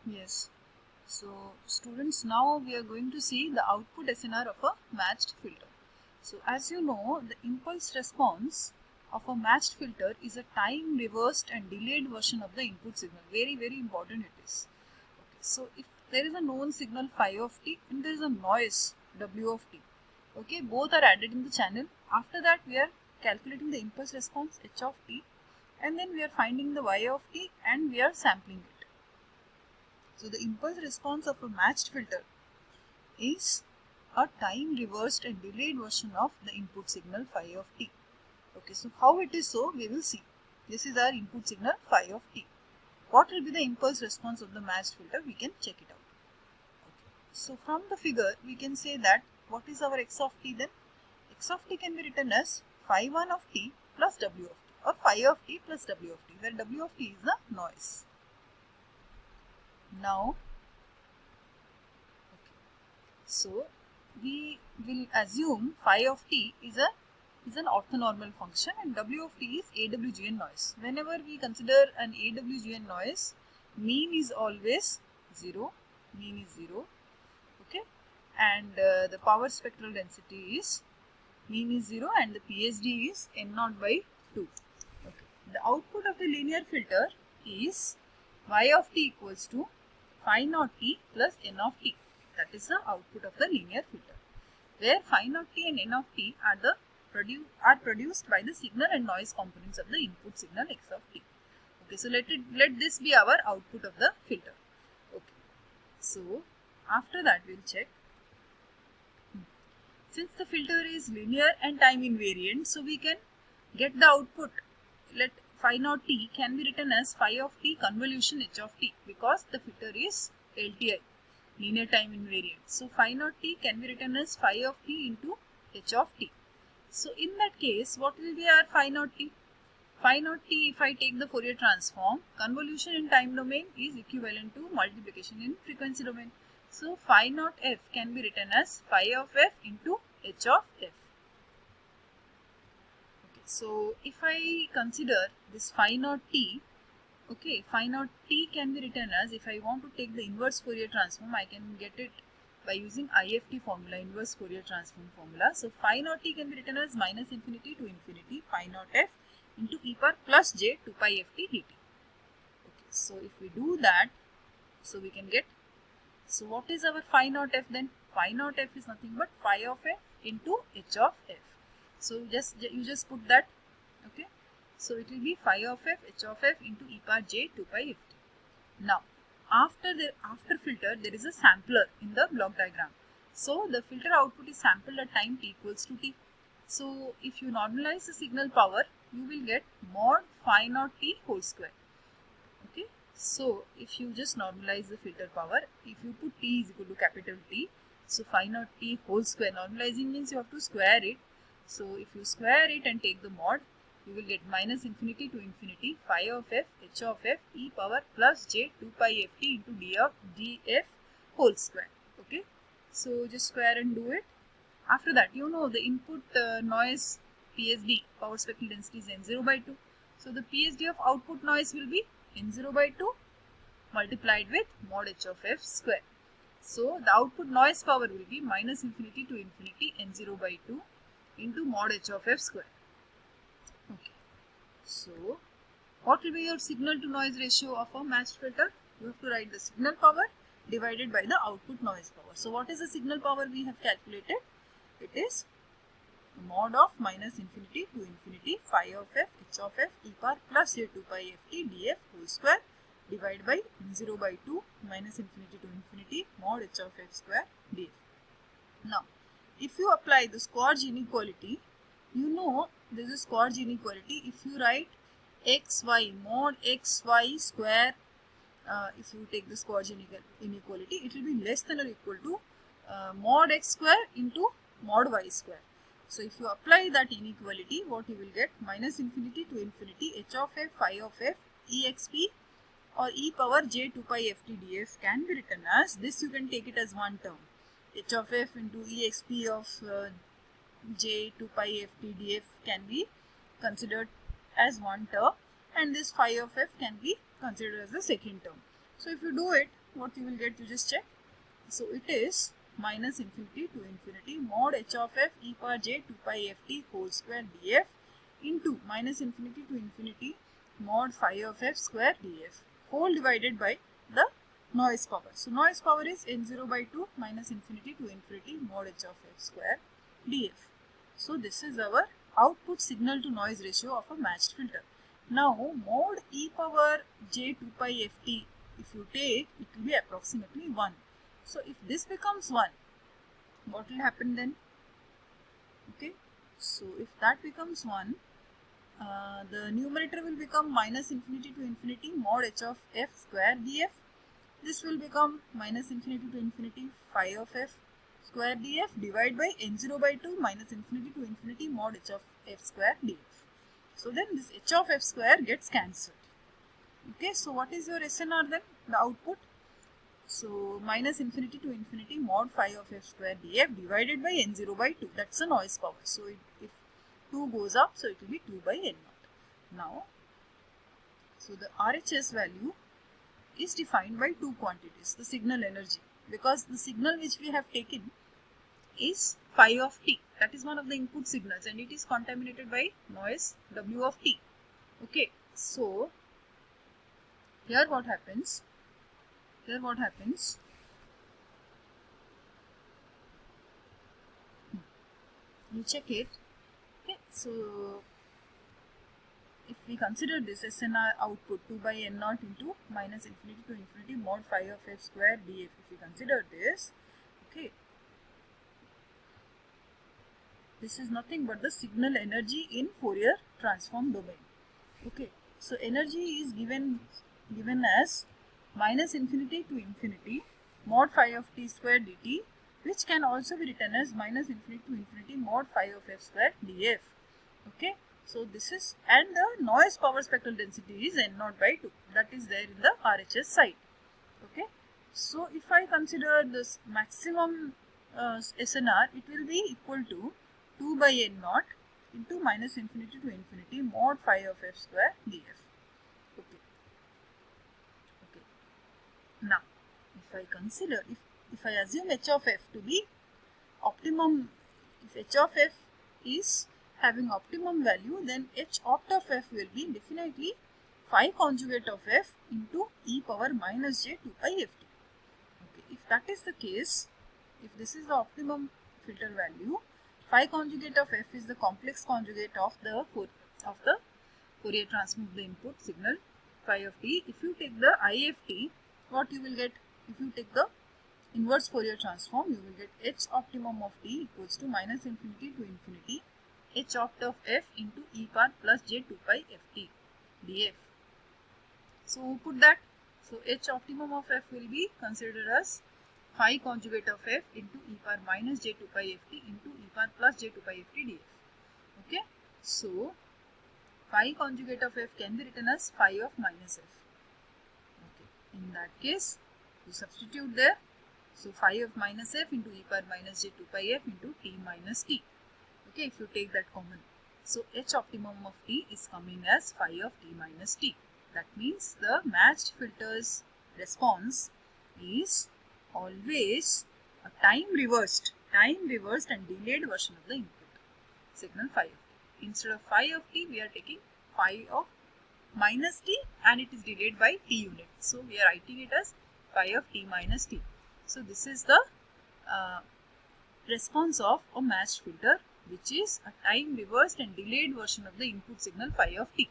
Yes. So students, now we are going to see the output SNR of a matched filter. So as you know, the impulse response of a matched filter is a time reversed and delayed version of the input signal. Very important it is. Okay. So if there is a known signal phi of t and there is a noise w of t, okay, both are added in the channel. After that we are calculating the impulse response h of t, and then we are finding the y of t and we are sampling it. So the impulse response of a matched filter is a time reversed and delayed version of the input signal phi of t. Okay, so how it is, so we will see. This is our input signal phi of t. What will be the impulse response of the matched filter? We can check it out. Okay. So from the figure we can say that what is our x of t then? X of t can be written as phi 1 of t plus w of t, or phi of t plus w of t, where w of t is the noise. Now, okay, so we will assume phi of t is an orthonormal function and w of t is AWGN noise. Whenever we consider an AWGN noise, mean is always 0, mean is 0, okay, and the power spectral density is, mean is 0 and the PSD is N0 by 2. Okay. The output of the linear filter is y of t equals to phi naught t plus n of t. That is the output of the linear filter, where phi naught t and n of t are produced by the signal and noise components of the input signal x of t. Okay, so let this be our output of the filter. Okay, so after that we'll check. Since the filter is linear and time invariant, so we can get the output. Let phi naught t can be written as phi of t convolution h of t, because the filter is LTI, linear time invariant. So phi naught t can be written as phi of t into h of t. So in that case, what will be our phi naught t? Phi naught t, if I take the Fourier transform, convolution in time domain is equivalent to multiplication in frequency domain. So phi naught f can be written as phi of f into h of f. Okay, so if I consider this phi naught t, okay, phi naught t can be written as, if I want to take the inverse Fourier transform, I can get it by using IFT formula, inverse Fourier transform formula. So phi naught t can be written as minus infinity to infinity phi naught f into e power plus j 2 pi ft dt. Okay, so if we do that, so we can get, so what is our phi naught f then? Phi naught f is nothing but phi of f into h of f. So you just put that, okay. So it will be phi of f h of f into e power j 2 pi ft. Now after filter there is a sampler in the block diagram. So the filter output is sampled at time t equals to t. So if you normalize the signal power, you will get mod phi naught t whole square. Okay, so if you just normalize the filter power, if you put t is equal to capital T, so phi naught t whole square, normalizing means you have to square it. So if you square it and take the mod, you will get minus infinity to infinity phi of f h of f e power plus j 2 pi ft into d of df whole square. Okay, so just square and do it. After that, you know the input noise PSD, power spectral density, is N0 by 2. So the PSD of output noise will be N0 by 2 multiplied with mod h of f square. So the output noise power will be minus infinity to infinity N0 by 2 into mod h of f square. Okay. So what will be your signal to noise ratio of a matched filter? You have to write the signal power divided by the output noise power. So what is the signal power we have calculated? It is mod of minus infinity to infinity phi of f h of f e power plus j 2 pi ft df whole square divided by 0 by 2 minus infinity to infinity mod h of f square df. Now, if you apply the Schwarz inequality, you know this is Schwarz inequality. If you write xy mod xy square, if you take the Schwarz inequality, it will be less than or equal to mod x square into mod y square. So if you apply that inequality, what you will get? Minus infinity to infinity h of f phi of f exp or e power j 2 pi ft df can be written as this. You can take it as one term. H of f into exp of j 2 pi ft df can be considered as one term, and this phi of f can be considered as the second term. So if you do it, what you will get, you just check. So it is minus infinity to infinity mod h of f e power j 2 pi f t whole square df into minus infinity to infinity mod phi of f square df whole divided by the noise power. So noise power is n0 by 2 minus infinity to infinity mod h of f square df. So this is our output signal to noise ratio of a matched filter. Now mod e power j 2 pi ft, if you take, it will be approximately 1. So if this becomes 1, what will happen then? Okay, so if that becomes 1, the numerator will become minus infinity to infinity mod h of f square df. This will become minus infinity to infinity phi of f square df divided by n0 by 2 minus infinity to infinity mod h of f square df. So then this h of f square gets cancelled. Okay, so what is your SNR then? The output. So minus infinity to infinity mod phi of f square df divided by n0 by 2. That's the noise power. So if 2 goes up, so it will be 2 by n0. Now, so the RHS value is defined by two quantities, the signal energy, because the signal which we have taken is phi of t, that is one of the input signals, and it is contaminated by noise w of t. Okay, so here what happens, you check it. Okay, so if we consider this SNR output 2 by n0 into minus infinity to infinity mod phi of f square df, if we consider this, okay, this is nothing but the signal energy in Fourier transform domain. Okay, so energy is given as minus infinity to infinity mod phi of t square dt, which can also be written as minus infinity to infinity mod phi of f square df. Okay, so this is, and the noise power spectral density is n0 by 2, that is there in the RHS side. Okay, so if I consider this maximum SNR, it will be equal to 2 by n0 into minus infinity to infinity mod phi of f square df. Okay. Okay. Now, if I consider, if I assume h of f to be optimum, if h of f is having optimum value, then h opt of f will be definitely phi conjugate of f into e power minus j 2 pi ft. Okay, if that is the case, if this is the optimum filter value, phi conjugate of f is the complex conjugate of the Fourier transform of the input signal phi of t. If you take the IFT, what you will get? If you take the inverse Fourier transform, you will get h optimum of t equals to minus infinity to infinity h opt of f into e power plus j 2 pi ft df. So put that. So h optimum of f will be considered as phi conjugate of f into e power minus j 2 pi ft into e power plus j 2 pi ft df. Okay, so phi conjugate of f can be written as phi of minus f. Okay, in that case, you substitute there. So phi of minus f into e power minus j 2 pi f into t minus t. Okay, if you take that common. So h optimum of t is coming as phi of t minus t. That means the matched filter's response is always a time reversed and delayed version of the input signal phi of t. Instead of phi of t, we are taking phi of minus t, and it is delayed by t unit. So we are writing it as phi of t minus t. So this is the response of a matched filter, which is a time reversed and delayed version of the input signal phi of t.